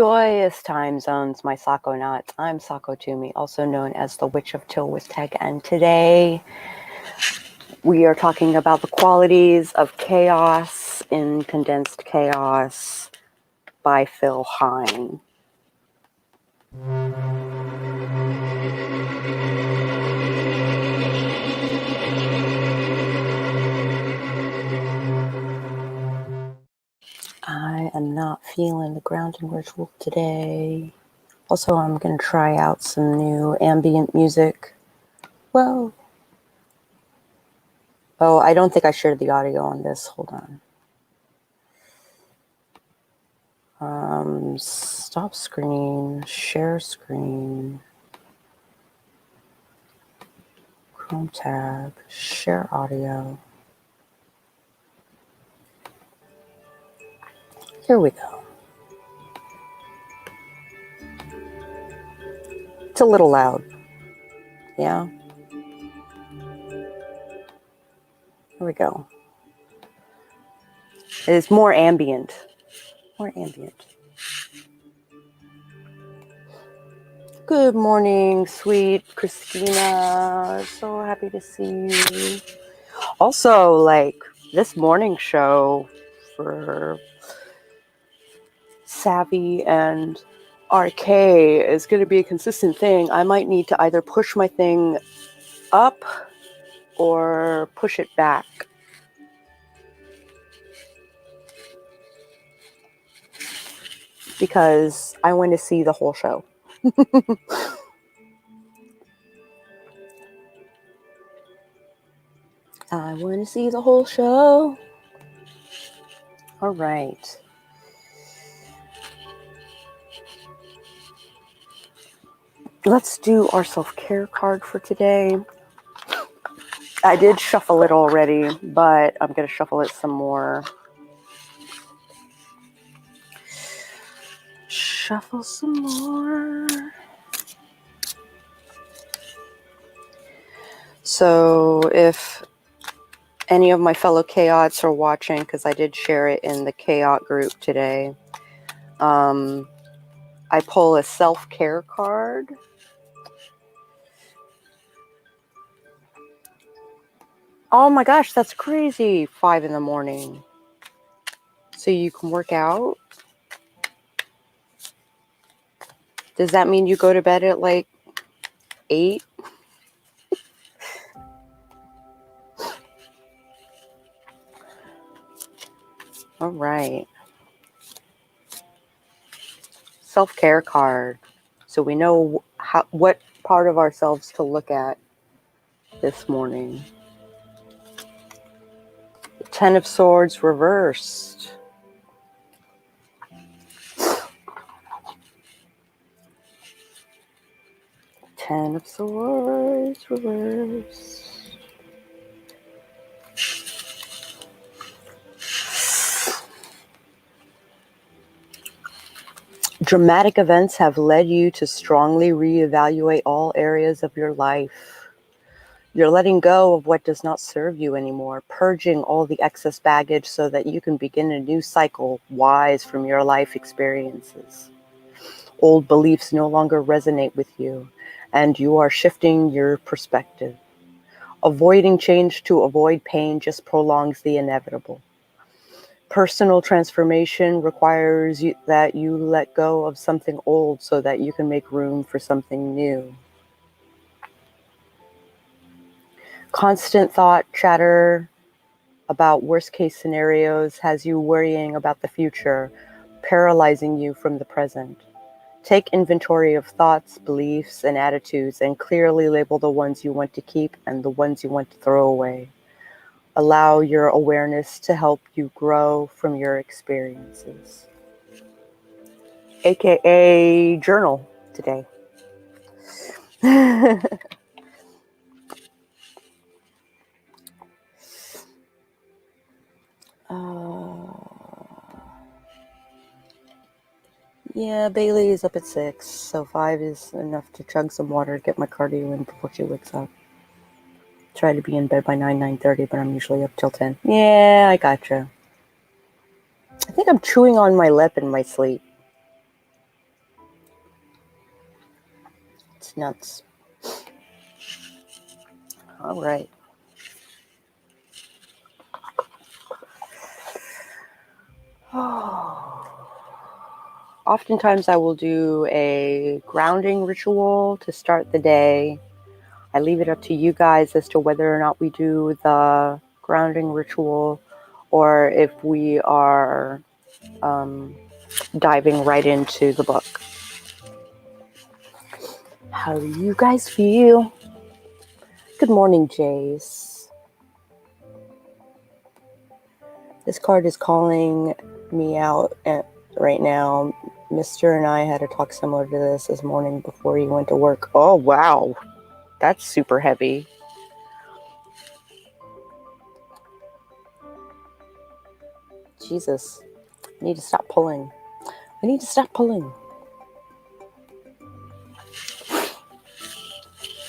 Joyous time zones, my Sakonauts. I'm Sako Tumi, also known as the Witch of Tylwyth Teg, and today we are talking about the qualities of chaos in Condensed Chaos by Phil Hine. I am not feeling the grounding ritual today. Also, I'm going to try out some new ambient music. Whoa. Oh, I don't think I shared the audio on this. Hold on. Stop screen, share screen, Chrome tab, share audio. Here we go. It's a little loud. Yeah. Here we go. It's more ambient. More ambient. Good morning, sweet Christina. So happy to see you. Also, like, this morning show for Savvy and RK is going to be a consistent thing. I might need to either push my thing up or push it back. Because I want to see the whole show. I want to see the whole show. All right. Let's do our self-care card for today. I did shuffle it already, but I'm going to shuffle it some more. Shuffle some more. So if any of my fellow Chaots are watching, because I did share it in the Chaot group today, I pull a self-care card. Oh my gosh, that's crazy. 5 in the morning. So you can work out? Does that mean you go to bed at like 8? All right. Self-care card. So we know what part of ourselves to look at this morning. The 10 of Swords reversed. Ten of Swords reversed. Dramatic events have led you to strongly reevaluate all areas of your life. You're letting go of what does not serve you anymore, purging all the excess baggage so that you can begin a new cycle wise from your life experiences. Old beliefs no longer resonate with you, and you are shifting your perspective. Avoiding change to avoid pain just prolongs the inevitable. Personal transformation requires that you let go of something old so that you can make room for something new. Constant thought chatter about worst case scenarios has you worrying about the future, paralyzing you from the present. Take inventory of thoughts, beliefs, and attitudes and clearly label the ones you want to keep and the ones you want to throw away. Allow your awareness to help you grow from your experiences. AKA journal today. Yeah, Bailey is up at 6, so 5 is enough to chug some water, get my cardio in before she wakes up. Try to be in bed by 9:30, but I'm usually up till 10. Yeah, I gotcha. I think I'm chewing on my lip in my sleep. It's nuts. All right. Oftentimes I will do a grounding ritual to start the day. I leave it up to you guys as to whether or not we do the grounding ritual or if we are diving right into the book. How do you guys feel? Good morning, Jace. This card is calling me out right now. Mr. and I had a talk similar to this morning before he went to work. Oh, wow. That's super heavy. Jesus. I need to stop pulling. I need to stop pulling.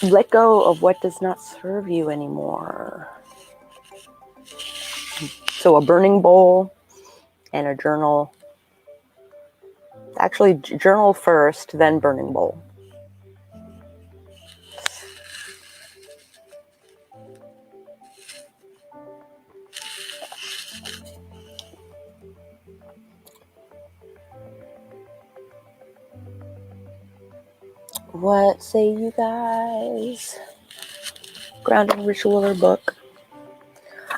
Let go of what does not serve you anymore. So a burning bowl and a journal. Actually, journal first, then burning bowl. What say you guys? Grounding ritual or book?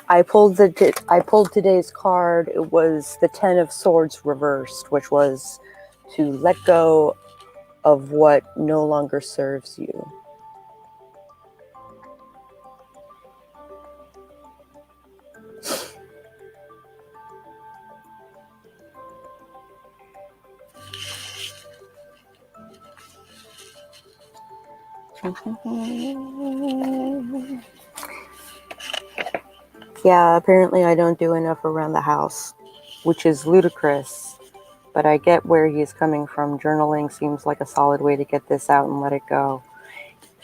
I pulled today's card. It was the 10 of Swords reversed, which was to let go of what no longer serves you. Yeah, apparently I don't do enough around the house, which is ludicrous, but I get where he's coming from. Journaling seems like a solid way to get this out and let it go.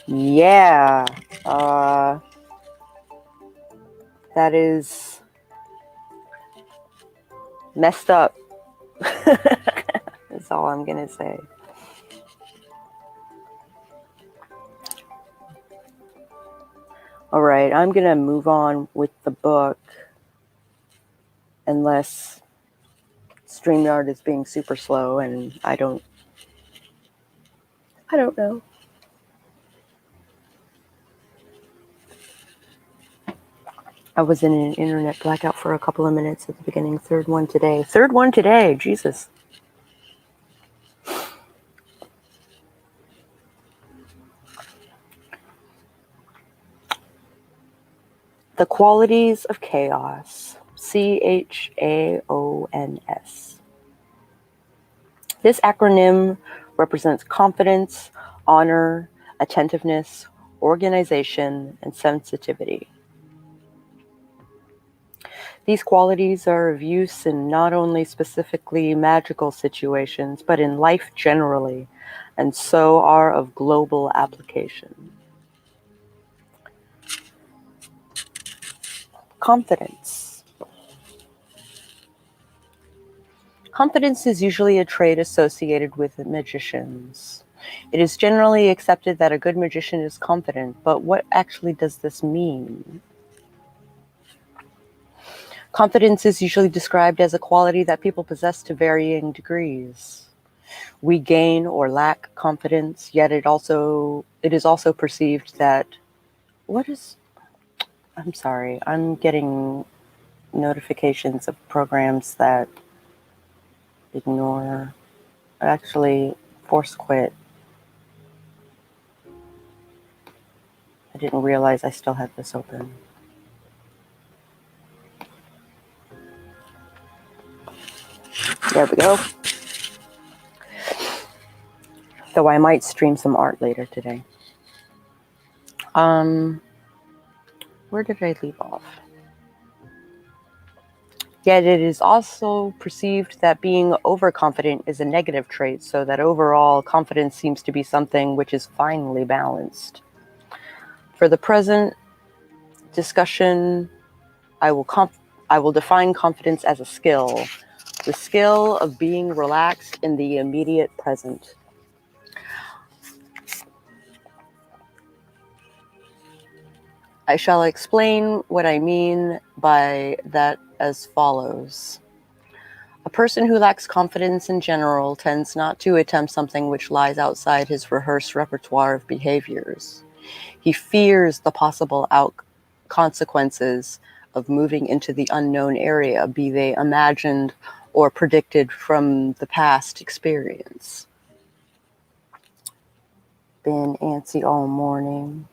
Yeah, that is messed up. That's all I'm gonna say. All right, I'm gonna move on with the book, unless StreamYard is being super slow, and I don't know. I was in an internet blackout for a couple of minutes at the beginning. Third one today. Jesus. The qualities of chaos. C.H.A.O.S. This acronym represents confidence, honor, attentiveness, organization, and sensitivity. These qualities are of use in not only specifically magical situations, but in life generally, and so are of global application. Confidence. Confidence is usually a trait associated with magicians. It is generally accepted that a good magician is confident, but what actually does this mean? Confidence is usually described as a quality that people possess to varying degrees. We gain or lack confidence, yet it is also perceived that I'm sorry, I'm getting notifications of programs that ignore, actually force quit. I didn't realize I still had this open. There we go. Though I might stream some art later today. Where did I leave off? Yet it is also perceived that being overconfident is a negative trait, so that overall confidence seems to be something which is finely balanced. For the present discussion, I will define confidence as a skill, the skill of being relaxed in the immediate present. I shall explain what I mean by that as follows. A person who lacks confidence in general tends not to attempt something which lies outside his rehearsed repertoire of behaviors. He fears the possible consequences of moving into the unknown area, be they imagined or predicted from the past experience. Been antsy all morning.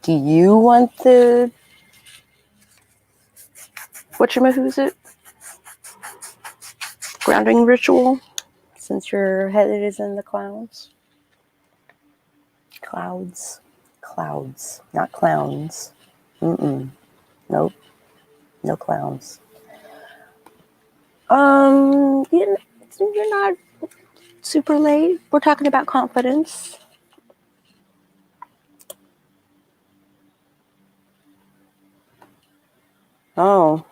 Do you want the whatchamahoosit grounding ritual? Since your head is in the clouds? Clouds. Clouds. Not clowns. Nope. No clowns. You're not super late. We're talking about confidence. Oh.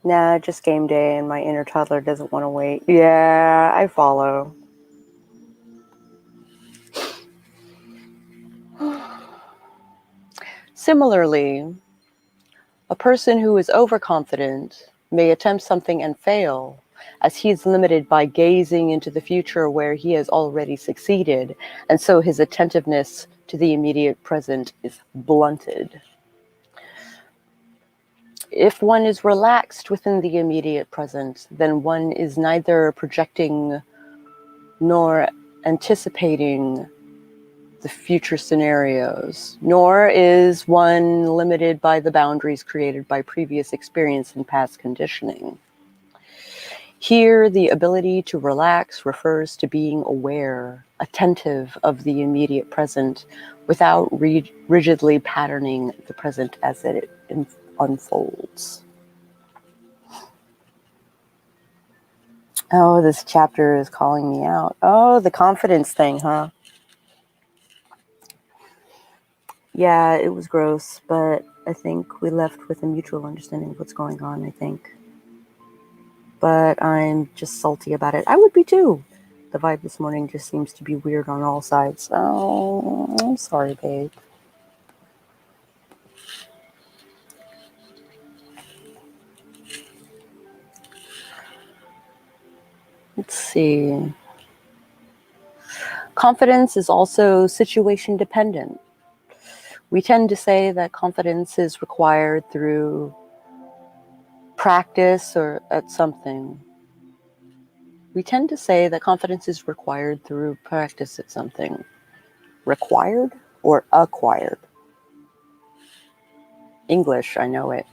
Nah, just game day and my inner toddler doesn't want to wait. Yeah, I follow. Similarly, a person who is overconfident may attempt something and fail, as he is limited by gazing into the future where he has already succeeded, and so his attentiveness to the immediate present is blunted. If one is relaxed within the immediate present, then one is neither projecting nor anticipating the future scenarios, nor is one limited by the boundaries created by previous experience and past conditioning. Here, the ability to relax refers to being aware, attentive of the immediate present without rigidly patterning the present as it unfolds. Oh, this chapter is calling me out. Oh, the confidence thing, huh? Yeah, it was gross, but I think we left with a mutual understanding of what's going on, I think. But I'm just salty about it. I would be too. The vibe this morning just seems to be weird on all sides. Oh, I'm sorry, babe. Let's see. Confidence is also situation dependent. We tend to say that confidence is required through practice or at something. We tend to say that confidence is required through practice at something. Required or acquired? English, I know it.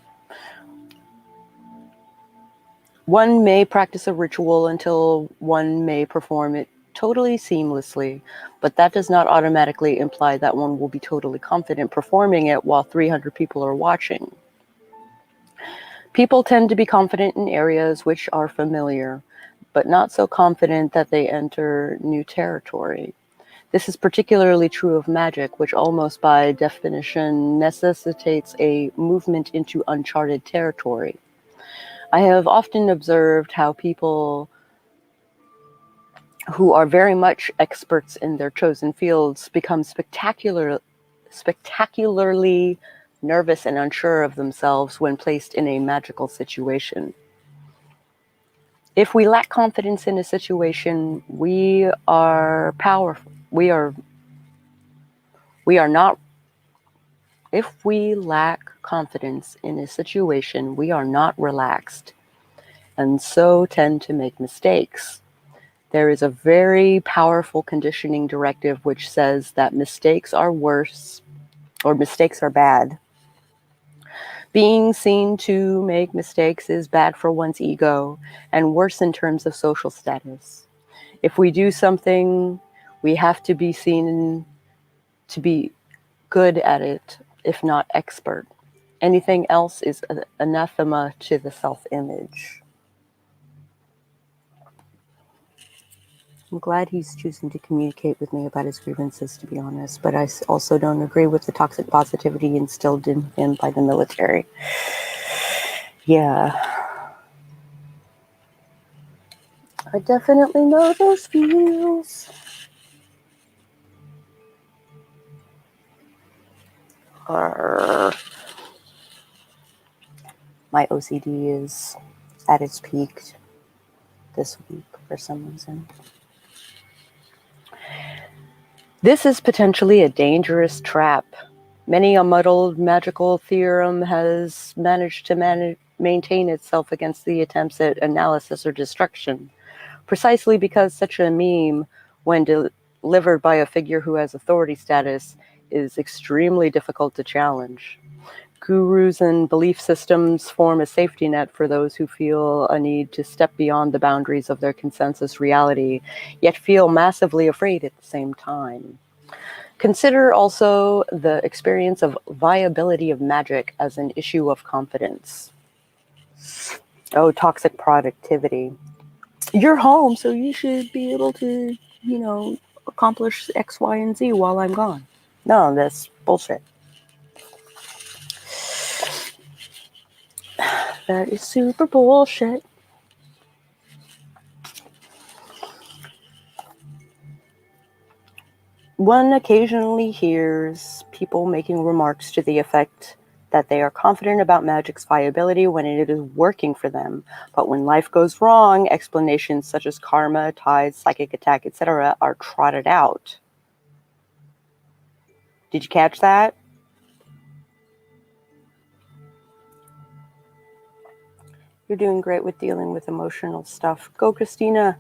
One may practice a ritual until one may perform it totally seamlessly, but that does not automatically imply that one will be totally confident performing it while 300 people are watching. People tend to be confident in areas which are familiar, but not so confident that they enter new territory. This is particularly true of magic, which almost by definition necessitates a movement into uncharted territory. I have often observed how people who are very much experts in their chosen fields become spectacularly nervous and unsure of themselves when placed in a magical situation. If we lack confidence in a situation, we are powerful. If we lack confidence in a situation, we are not relaxed and so tend to make mistakes. There is a very powerful conditioning directive which says that mistakes are worse or mistakes are bad. Being seen to make mistakes is bad for one's ego and worse in terms of social status. If we do something, we have to be seen to be good at it, if not expert. Anything else is anathema to the self-image. I'm glad he's choosing to communicate with me about his grievances, to be honest, but I also don't agree with the toxic positivity instilled in him by the military. Yeah. I definitely know those feels. My OCD is at its peak this week for some reason. This is potentially a dangerous trap. Many a muddled magical theorem has managed to maintain itself against the attempts at analysis or destruction, precisely because such a meme, when delivered by a figure who has authority status, is extremely difficult to challenge. Gurus and belief systems form a safety net for those who feel a need to step beyond the boundaries of their consensus reality, yet feel massively afraid at the same time. Consider also the experience of viability of magic as an issue of confidence. Oh, toxic productivity. You're home, so you should be able to, accomplish X, Y, and Z while I'm gone. No, that's bullshit. That is super bullshit. One occasionally hears people making remarks to the effect that they are confident about magic's viability when it is working for them, but when life goes wrong, explanations such as karma, tides, psychic attack, etc. are trotted out. Did you catch that? You're doing great with dealing with emotional stuff. Go, Christina.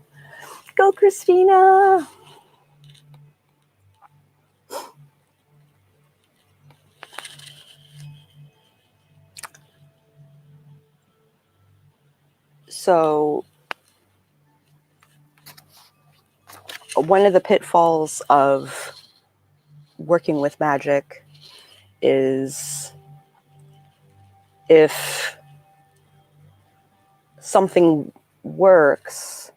Go, Christina. So, one of the pitfalls of working with magic is if something works,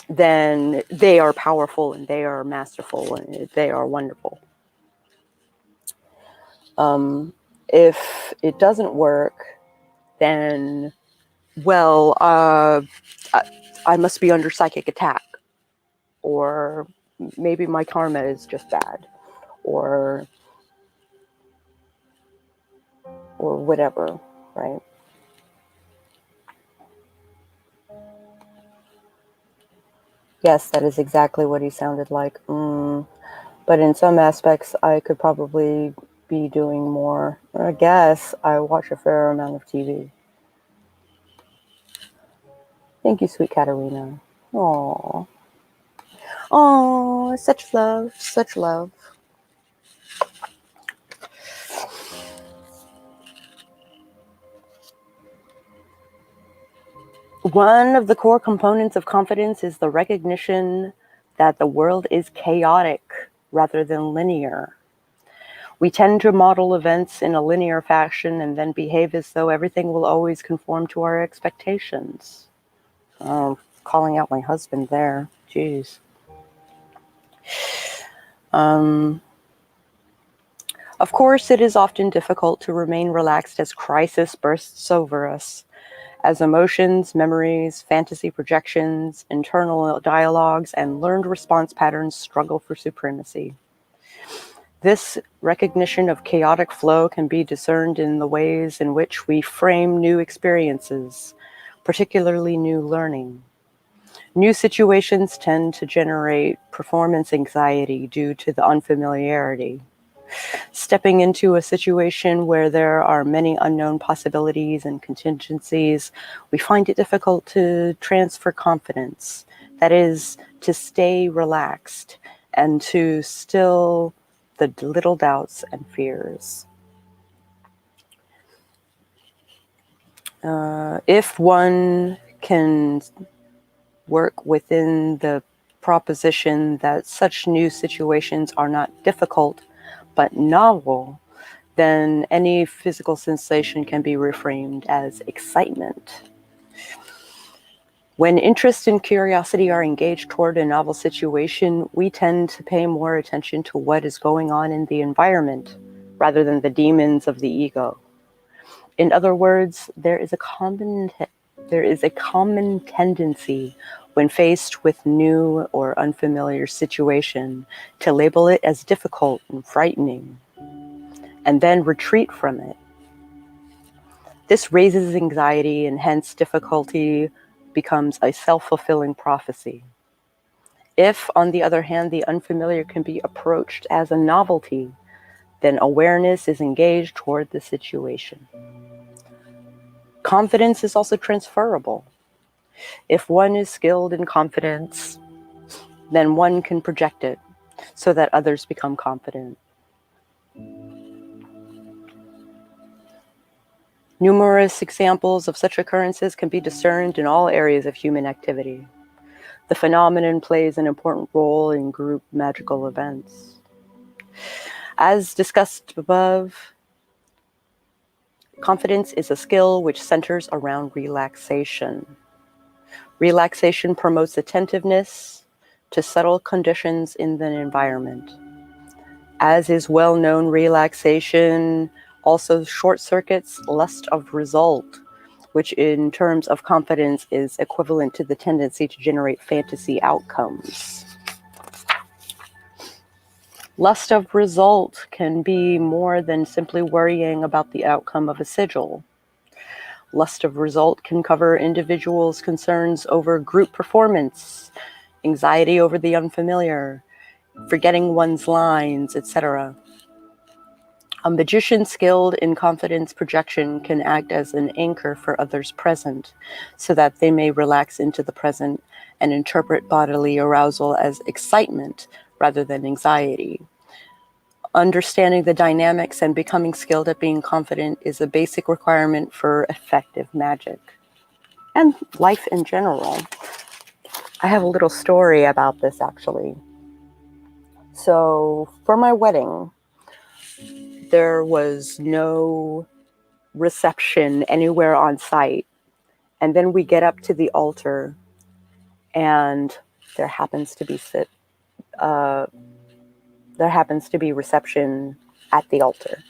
then they are powerful and they are masterful and they are wonderful. If it doesn't work, then, well, I must be under psychic attack, or maybe my karma is just bad, or whatever, right? Yes, that is exactly what he sounded like. But in some aspects, I could probably be doing more. I guess I watch a fair amount of TV. Thank you, sweet Katarina. Aww. Aww, such love, such love. One of the core components of confidence is the recognition that the world is chaotic rather than linear. We tend to model events in a linear fashion and then behave as though everything will always conform to our expectations. Oh, calling out my husband there. Jeez. Of course, it is often difficult to remain relaxed as crisis bursts over us, as emotions, memories, fantasy projections, internal dialogues, and learned response patterns struggle for supremacy. This recognition of chaotic flow can be discerned in the ways in which we frame new experiences, particularly new learning. New situations tend to generate performance anxiety due to the unfamiliarity. Stepping into a situation where there are many unknown possibilities and contingencies, we find it difficult to transfer confidence. That is, to stay relaxed and to still the little doubts and fears. If one can work within the proposition that such new situations are not difficult but novel, then any physical sensation can be reframed as excitement. When interest and curiosity are engaged toward a novel situation, we tend to pay more attention to what is going on in the environment rather than the demons of the ego. In other words, there is a common tendency when faced with new or unfamiliar situation to label it as difficult and frightening, and then retreat from it. This raises anxiety, and hence difficulty becomes a self-fulfilling prophecy. If, on the other hand, the unfamiliar can be approached as a novelty, then awareness is engaged toward the situation. Confidence is also transferable. If one is skilled in confidence, then one can project it so that others become confident. Numerous examples of such occurrences can be discerned in all areas of human activity. The phenomenon plays an important role in group magical events. As discussed above, confidence is a skill which centers around relaxation. Relaxation promotes attentiveness to subtle conditions in the environment. As is well known, relaxation also short circuits lust of result, which in terms of confidence is equivalent to the tendency to generate fantasy outcomes. Lust of result can be more than simply worrying about the outcome of a sigil. Lust of result can cover individuals' concerns over group performance, anxiety over the unfamiliar, forgetting one's lines, etc. A magician skilled in confidence projection can act as an anchor for others present, so that they may relax into the present and interpret bodily arousal as excitement rather than anxiety. Understanding the dynamics and becoming skilled at being confident is a basic requirement for effective magic. And life in general. I have a little story about this, actually. So, for my wedding, there was no reception anywhere on site. And then we get up to the altar, and there happens to be reception at the altar.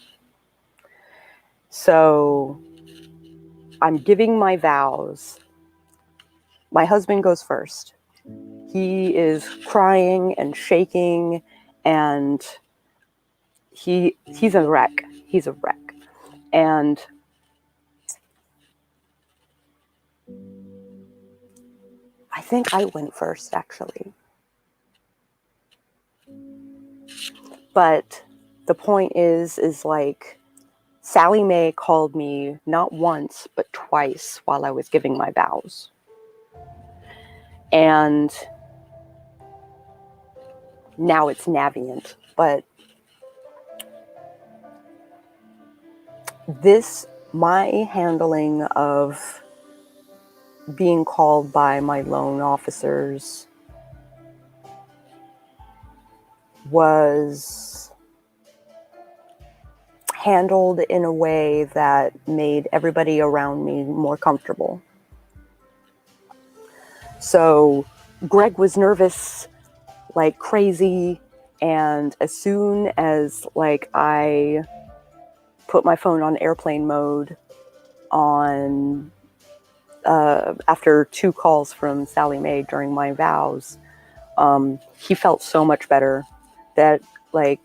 So I'm giving my vows. My husband goes first. He is crying and shaking, and he's a wreck. He's a wreck. And I think I went first, actually. But the point is like, Sally Mae called me not once, but twice while I was giving my vows. And now it's Navient. But my handling of being called by my loan officers was handled in a way that made everybody around me more comfortable. So Greg was nervous like crazy, and as soon as like I put my phone on airplane mode on after 2 calls from Sally Mae during my vows, he felt so much better that like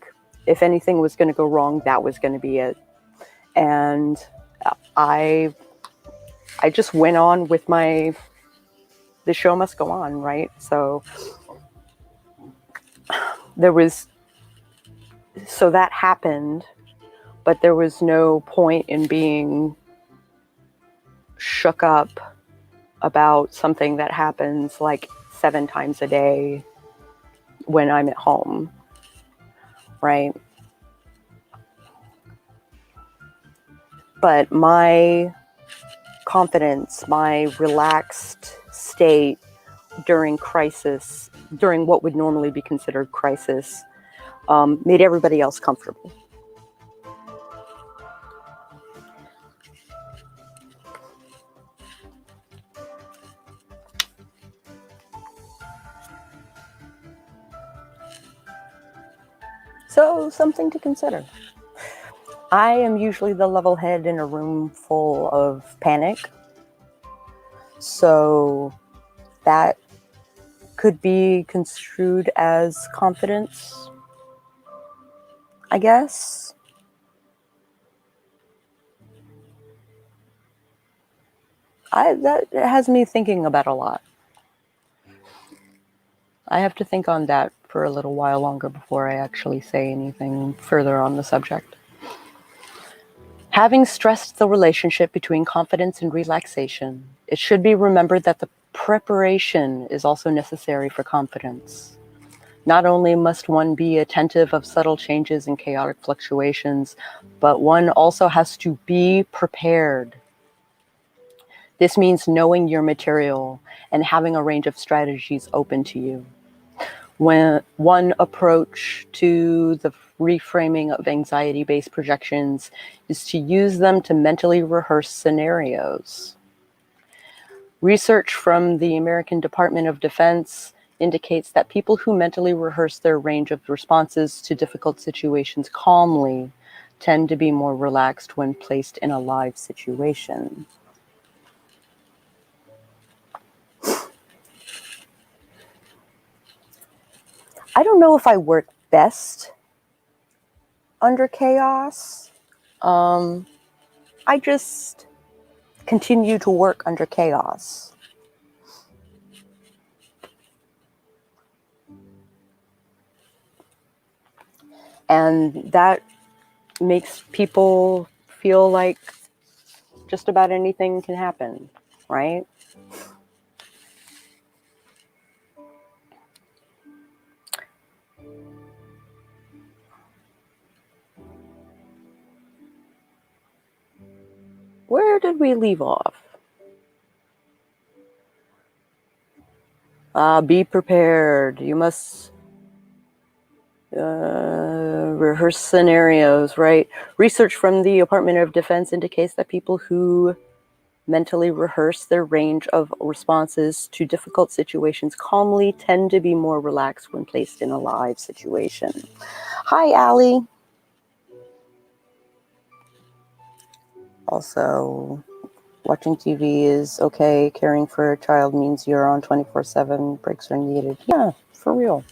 if anything was going to go wrong, that was going to be it. And I just went on with the show must go on, right? So that happened, but there was no point in being shook up about something that happens like 7 times a day when I'm at home, right? But my confidence, my relaxed state during what would normally be considered crisis, made everybody else comfortable. So, something to consider. I am usually the level head in a room full of panic. So, that could be construed as confidence, I guess. That has me thinking about a lot. I have to think on that for a little while longer before I actually say anything further on the subject. Having stressed the relationship between confidence and relaxation, it should be remembered that the preparation is also necessary for confidence. Not only must one be attentive of subtle changes and chaotic fluctuations, but one also has to be prepared. This means knowing your material and having a range of strategies open to you. When one approach to the reframing of anxiety-based projections is to use them to mentally rehearse scenarios. Research from the American Department of Defense indicates that people who mentally rehearse their range of responses to difficult situations calmly tend to be more relaxed when placed in a live situation. I don't know if I work best under chaos. I just continue to work under chaos. And that makes people feel like just about anything can happen, right? Where did we leave off? Be prepared. You must rehearse scenarios, right? Research from the Department of Defense indicates that people who mentally rehearse their range of responses to difficult situations calmly tend to be more relaxed when placed in a live situation. Hi, Allie. Also, watching TV is okay. Caring for a child means you're on 24/7. Breaks are needed. Yeah, for real.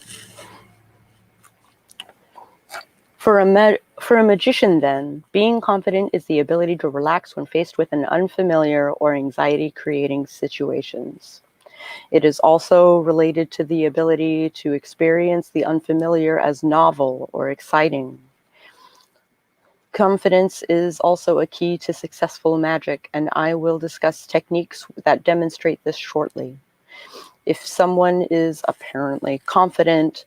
For a magician, then, being confident is the ability to relax when faced with an unfamiliar or anxiety-creating situations. It is also related to the ability to experience the unfamiliar as novel or exciting. Confidence is also a key to successful magic, and I will discuss techniques that demonstrate this shortly. If someone is apparently confident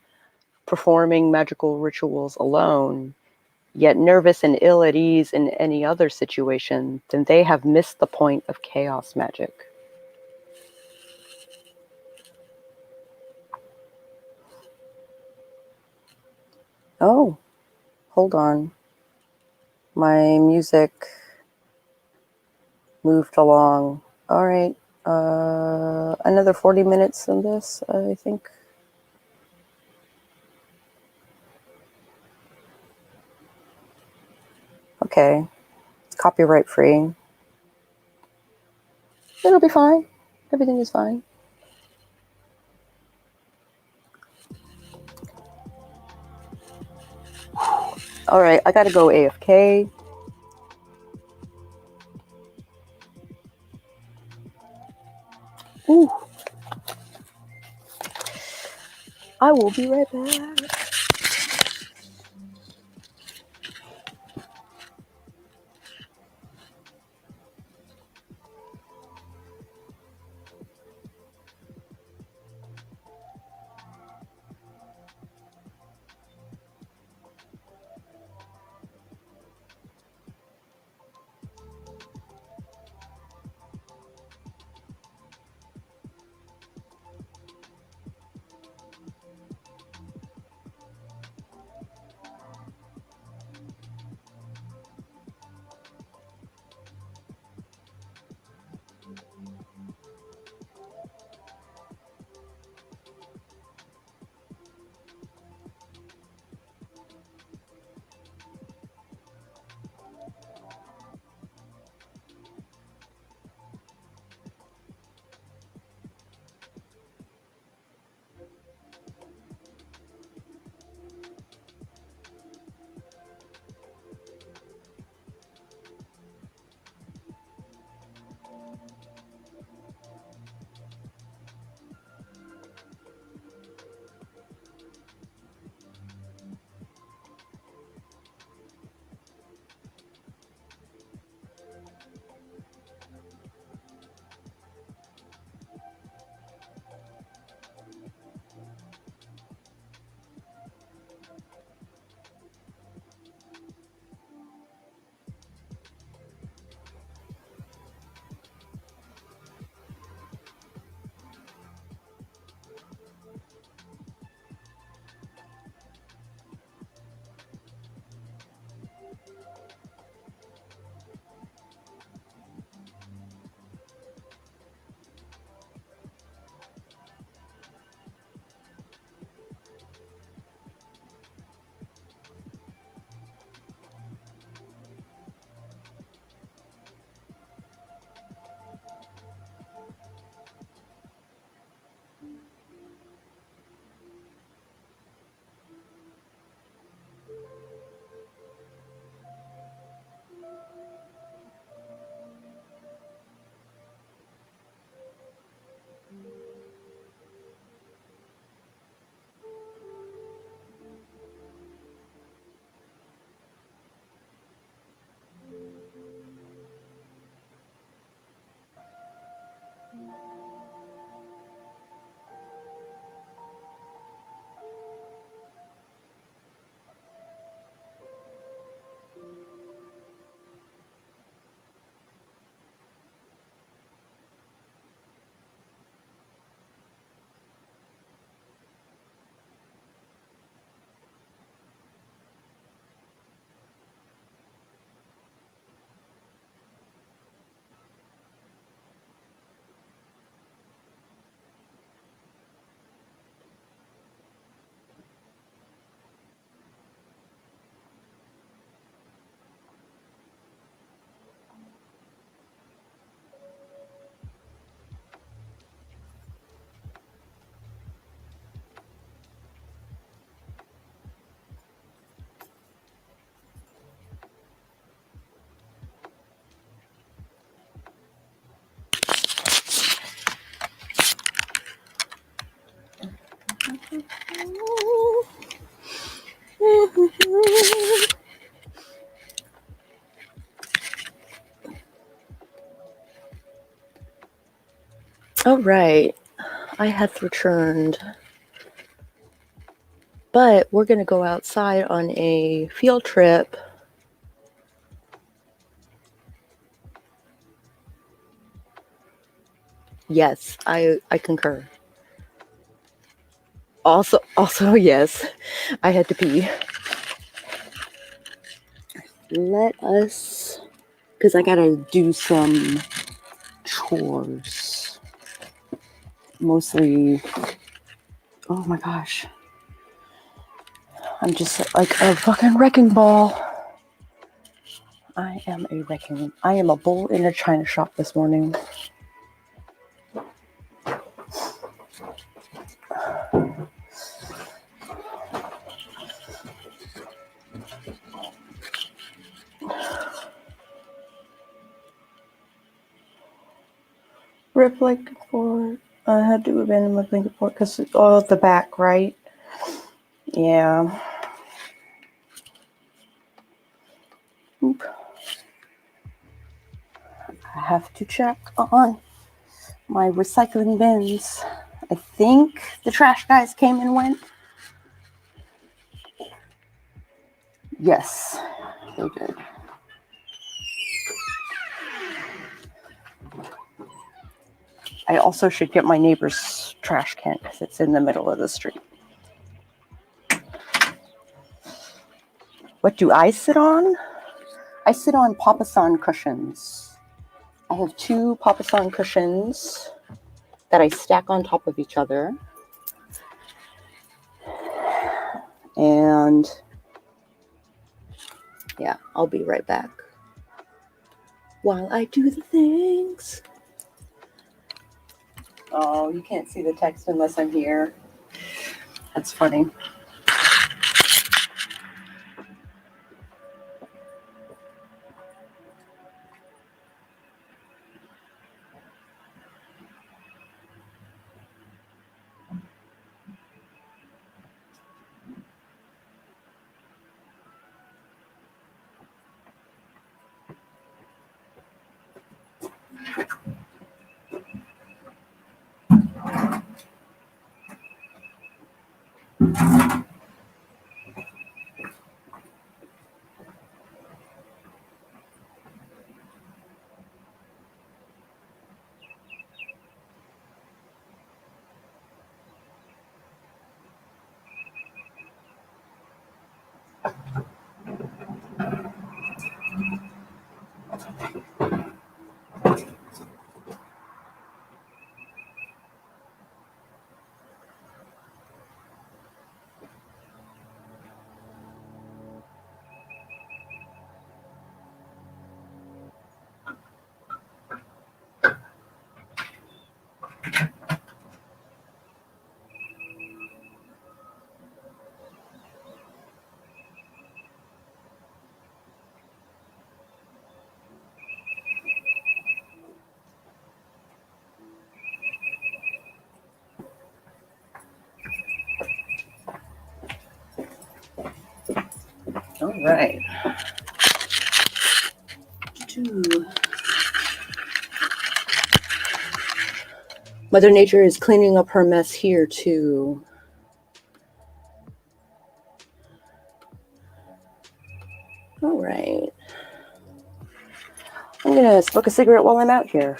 performing magical rituals alone, yet nervous and ill at ease in any other situation, then they have missed the point of chaos magic. Oh, hold on. My music moved along. All right. Another 40 minutes in this, I think. Okay. It's copyright free. It'll be fine. Everything is fine. All right. I gotta go AFK. Ooh. I will be right back. All right, I have returned, but we're going to go outside on a field trip. Yes, I concur. Also, yes, I had to pee. Let us, because I gotta do some chores. Mostly, oh my gosh. I'm just like a fucking wrecking ball. I am a bull in a china shop this morning. Rip Lincoln Ford. I had to abandon my Lincoln Ford because all the back, right? Yeah. Oop. I have to check on my recycling bins. I think the trash guys came and went. Yes, they did. I also should get my neighbor's trash can because it's in the middle of the street. What do I sit on? I sit on Papasan cushions. I have 2 Papasan cushions that I stack on top of each other. And yeah, I'll be right back while I do the things. Oh, you can't see the text unless I'm here. That's funny. All right. Mother Nature is cleaning up her mess here too. All right. I'm gonna smoke a cigarette while I'm out here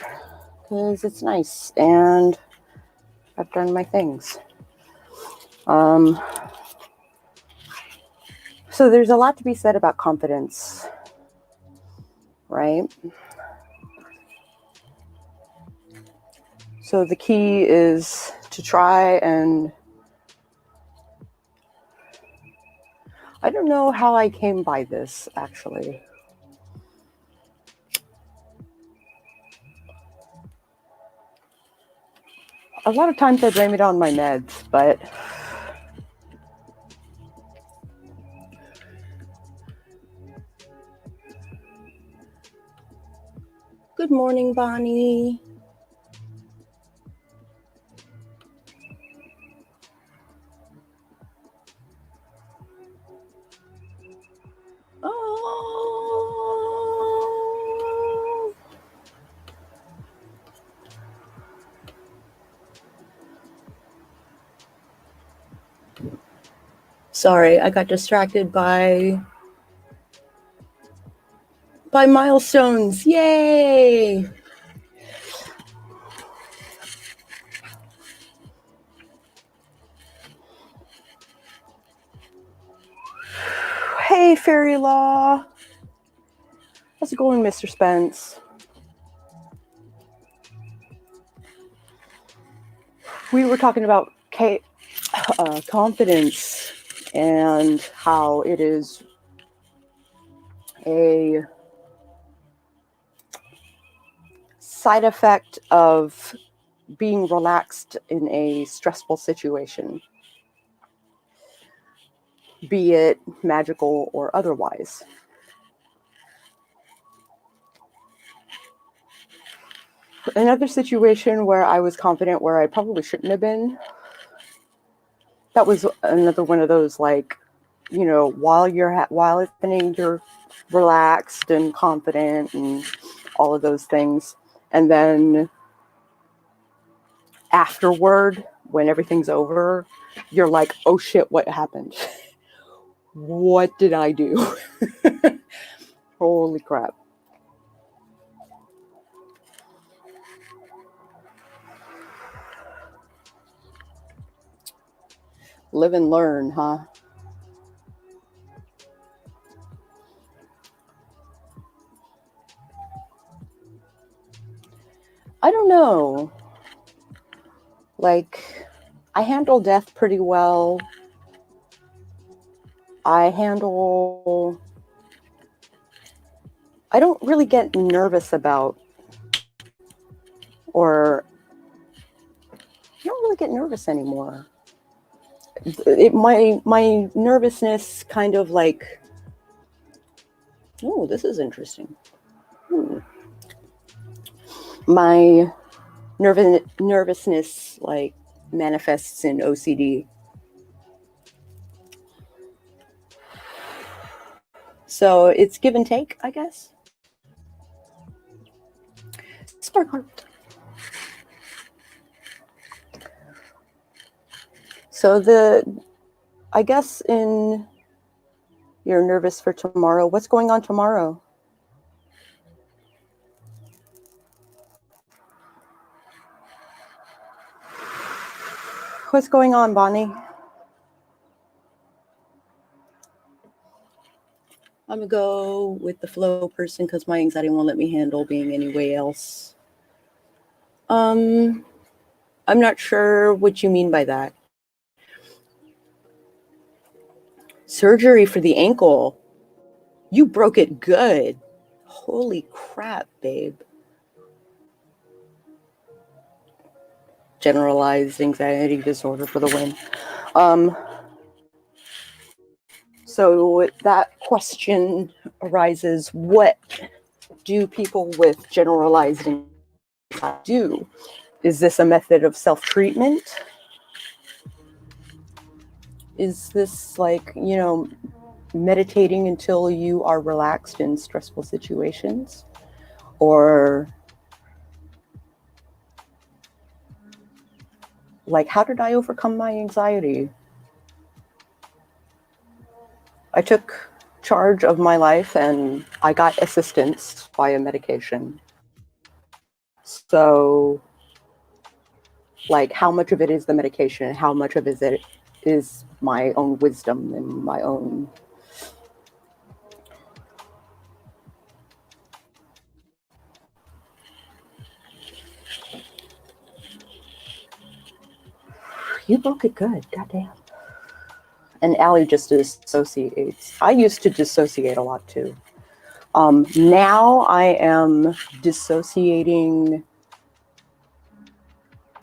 because it's nice and I've done my things. So there's a lot to be said about confidence, right? So the key is to try and I don't know how I came by this actually. A lot of times I blame it on my meds, but good morning, Bonnie. Sorry, I got distracted by milestones. Yay! Hey, Fairy Law. How's it going, Mr. Spence? We were talking about confidence and how it is a side effect of being relaxed in a stressful situation, be it magical or otherwise. Another situation where I was confident where I probably shouldn't have been, that was another one of those, like, you know, while it's happening, you're relaxed and confident and all of those things. And then afterward, when everything's over, you're like, oh shit, what happened? What did I do? Holy crap. Live and learn, huh? I don't know. Like, I handle death pretty well. I don't really get nervous about, or I don't really get nervous anymore. My nervousness kind of like, oh, this is interesting. My nervousness like manifests in OCD. So it's give and take, I guess. Spark heart. So I guess you're nervous for tomorrow. What's going on tomorrow? What's going on, Bonnie? I'm gonna go with the flow person because my anxiety won't let me handle being anywhere else. I'm not sure what you mean by that. Surgery for the ankle. You broke it good. Holy crap, babe. Generalized anxiety disorder for the win. So that question arises, what do people with generalized anxiety do? Is this a method of self-treatment? Is this like, you know, meditating until you are relaxed in stressful situations? Or like, how did I overcome my anxiety? I took charge of my life and I got assistance via medication. So, like, how much of it is the medication and how much of it is my own wisdom and my own... You broke it good, goddamn. And Allie just dissociates. I used to dissociate a lot too. Now I am dissociating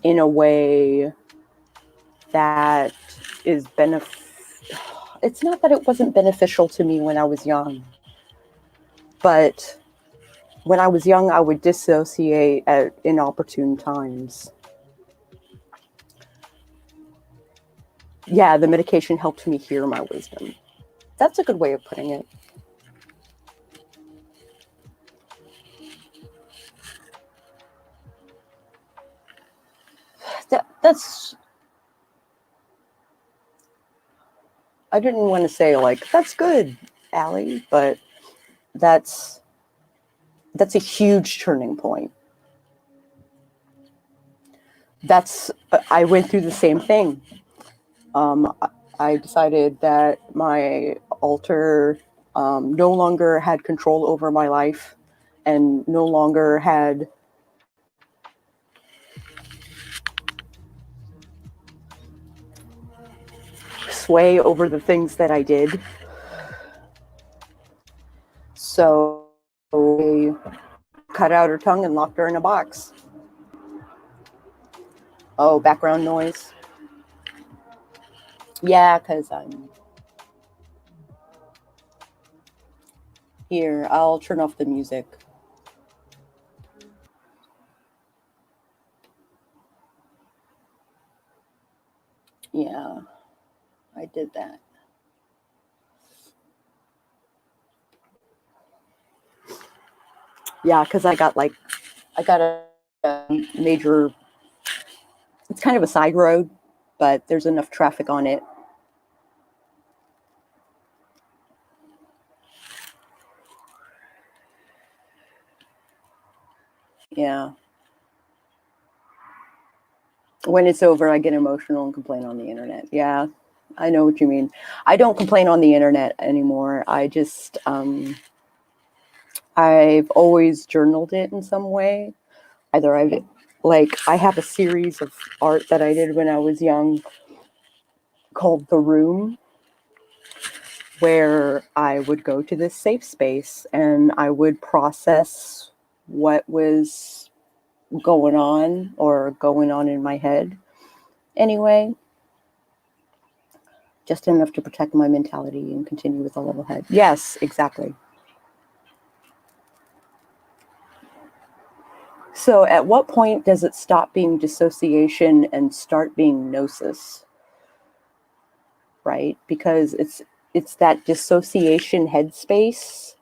in a way that is it's not that it wasn't beneficial to me when I was young, but when I was young, I would dissociate at inopportune times. Yeah, the medication helped me hear my wisdom. That's a good way of putting it. That's... I didn't want to say like, that's good, Allie, but that's a huge turning point. I went through the same thing. I decided that my altar no longer had control over my life and no longer had sway over the things that I did. So I cut out her tongue and locked her in a box. Oh, background noise. Yeah, because I'm here. I'll turn off the music. Yeah, I did that. Yeah, because I got a major, it's kind of a side road, but there's enough traffic on it. Yeah. When it's over, I get emotional and complain on the internet. Yeah, I know what you mean. I don't complain on the internet anymore. I just, I've always journaled it in some way. Either I have a series of art that I did when I was young called The Room, where I would go to this safe space and I would process what was going on in my head. Anyway, just enough to protect my mentality and continue with a level head. Yes, exactly. So at what point does it stop being dissociation and start being gnosis? Right? Because it's that dissociation headspace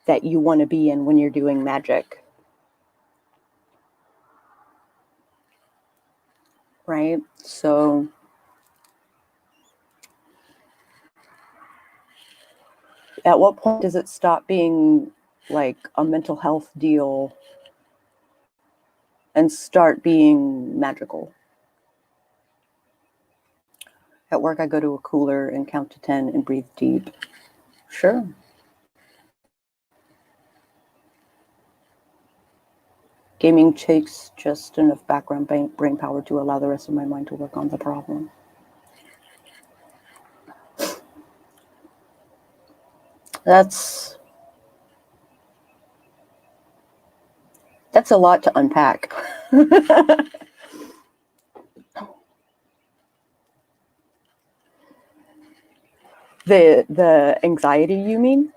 that you want to be in when you're doing magic. Right? So at what point does it stop being like a mental health deal and start being magical? At work, I go to a cooler and count to 10 and breathe deep. Sure. Gaming takes just enough background brain power to allow the rest of my mind to work on the problem. That's a lot to unpack. The anxiety, you mean?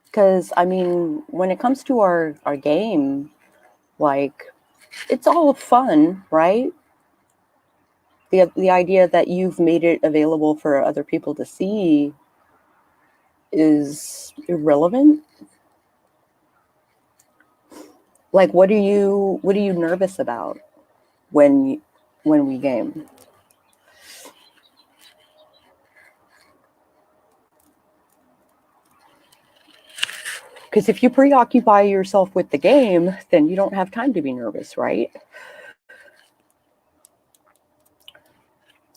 Because I mean, when it comes to our game, like, it's all fun, right? The idea that you've made it available for other people to see is irrelevant. Like, what are you nervous about when we game? Because if you preoccupy yourself with the game, then you don't have time to be nervous, right?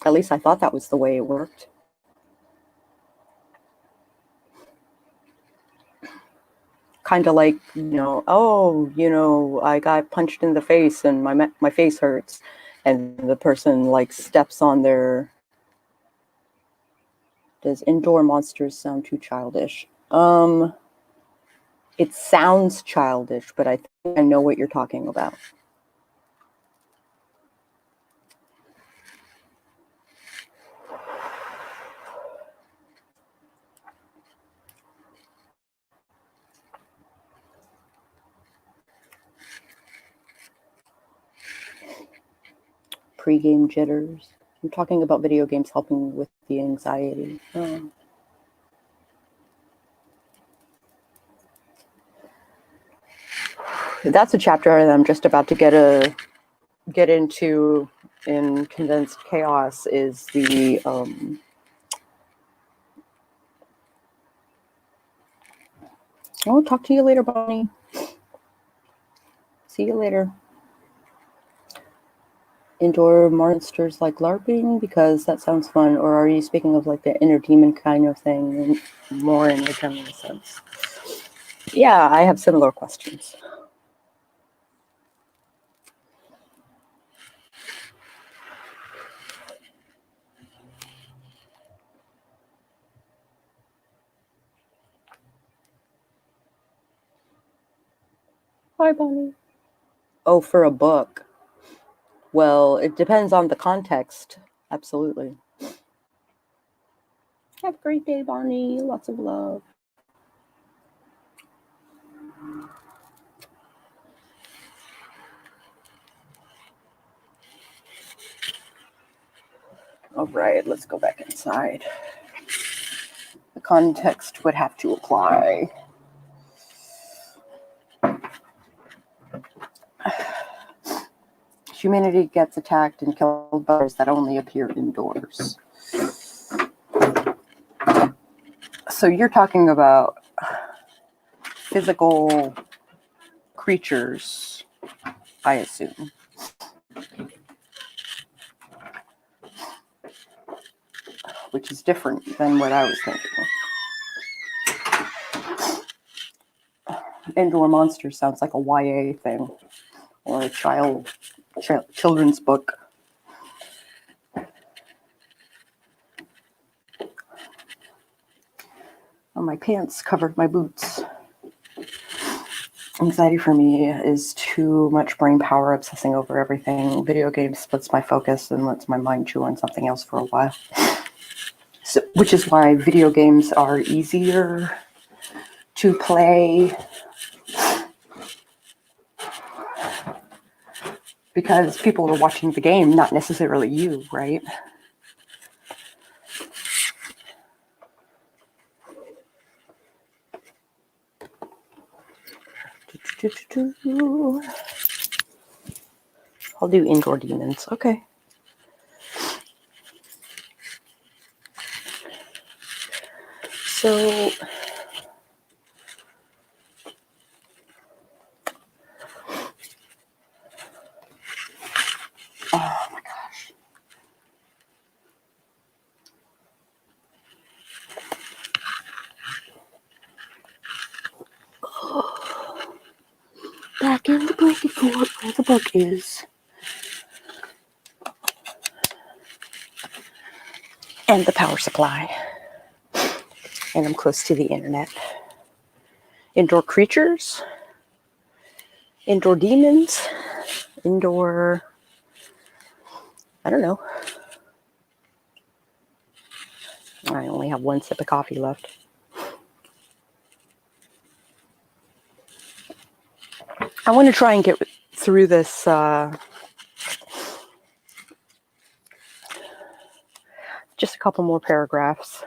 At least I thought that was the way it worked. Kind of like, I got punched in the face and my face hurts, and the person like steps on their. Does indoor monsters sound too childish? It sounds childish, but I think I know what you're talking about. Pre-game jitters. I'm talking about video games helping with the anxiety. Oh. That's a chapter that I'm just about to get into in Condensed Chaos is the I'll talk to you later, Bonnie. See you later. Indoor monsters like LARPing, because that sounds fun. Or are you speaking of like the inner demon kind of thing, more in the general sense? Yeah, I have similar questions. Hi, Bonnie. Oh, for a book. Well, it depends on the context. Absolutely. Have a great day, Bonnie. Lots of love. All right, let's go back inside. The context would have to apply. Humanity gets attacked and killed by bears that only appear indoors. So you're talking about physical creatures, I assume. Which is different than what I was thinking. Indoor monsters sounds like a YA thing or a children's book. Oh, my pants covered my boots. Anxiety for me is too much brain power, obsessing over everything. Video games splits my focus and lets my mind chew on something else for a while. So, which is why video games are easier to play, because people are watching the game, not necessarily you, right? I'll do indoor demons. Okay. So, oh my gosh. Back in the blanket fort where the book is. And the power supply. And I'm close to the internet. Indoor creatures. Indoor demons. Indoor... I don't know. I only have one sip of coffee left. I want to try and get through this just a couple more paragraphs.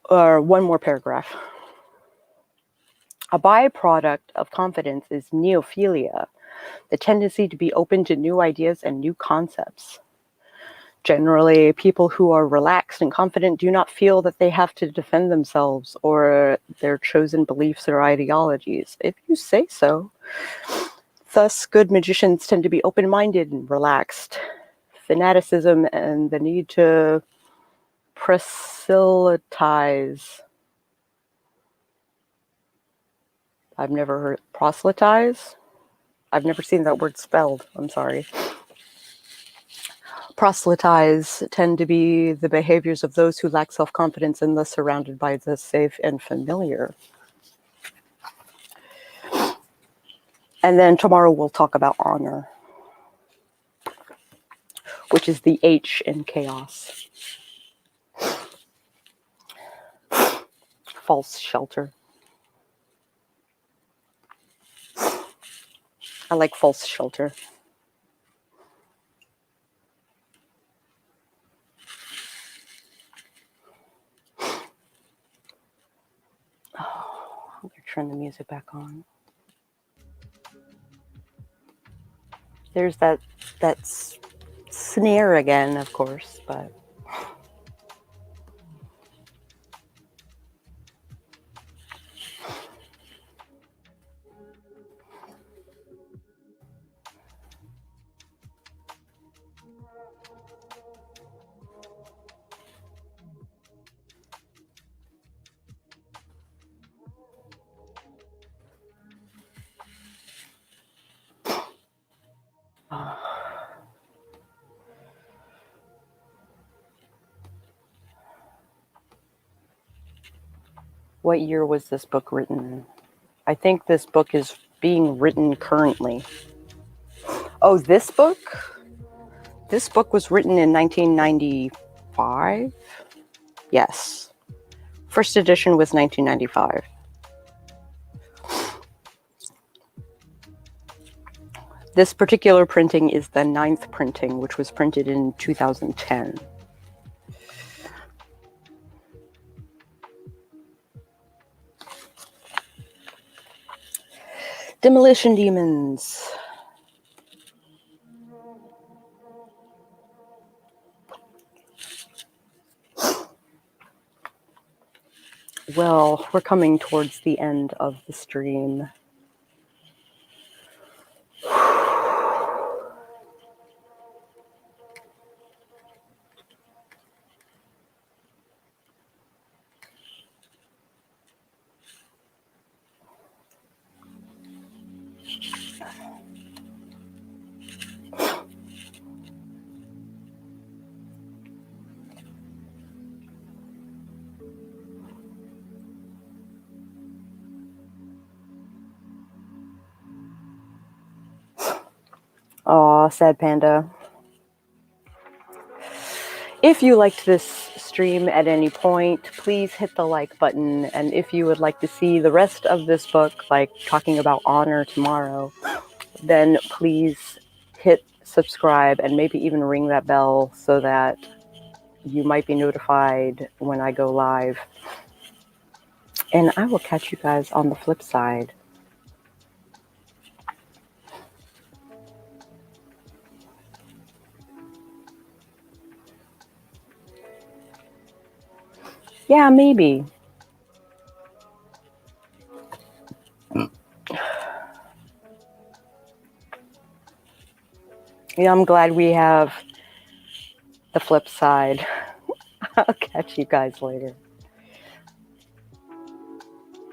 Or one more paragraph. A byproduct of confidence is neophilia, the tendency to be open to new ideas and new concepts. Generally, people who are relaxed and confident do not feel that they have to defend themselves or their chosen beliefs or ideologies, if you say so. Thus, good magicians tend to be open-minded and relaxed. Fanaticism and the need to proselytize. I've never heard proselytize. I've never seen that word spelled. I'm sorry. Proselytize tend to be the behaviors of those who lack self-confidence and thus surrounded by the safe and familiar. And then tomorrow we'll talk about honor, which is the H in chaos. False shelter. I like false shelter. turn the music back on. There's that snare again, of course, but what year was this book written in? I think this book is being written currently. Oh, this book? This book was written in 1995? Yes. First edition was 1995. This particular printing is the 9th printing, which was printed in 2010. Demolition Demons. Well, we're coming towards the end of the stream. Aw, sad panda. If you liked this stream at any point, please hit the like button. And if you would like to see the rest of this book, like talking about honor tomorrow, then please hit subscribe and maybe even ring that bell so that you might be notified when I go live. And I will catch you guys on the flip side. Yeah, maybe. Yeah, I'm glad we have the flip side. I'll catch you guys later.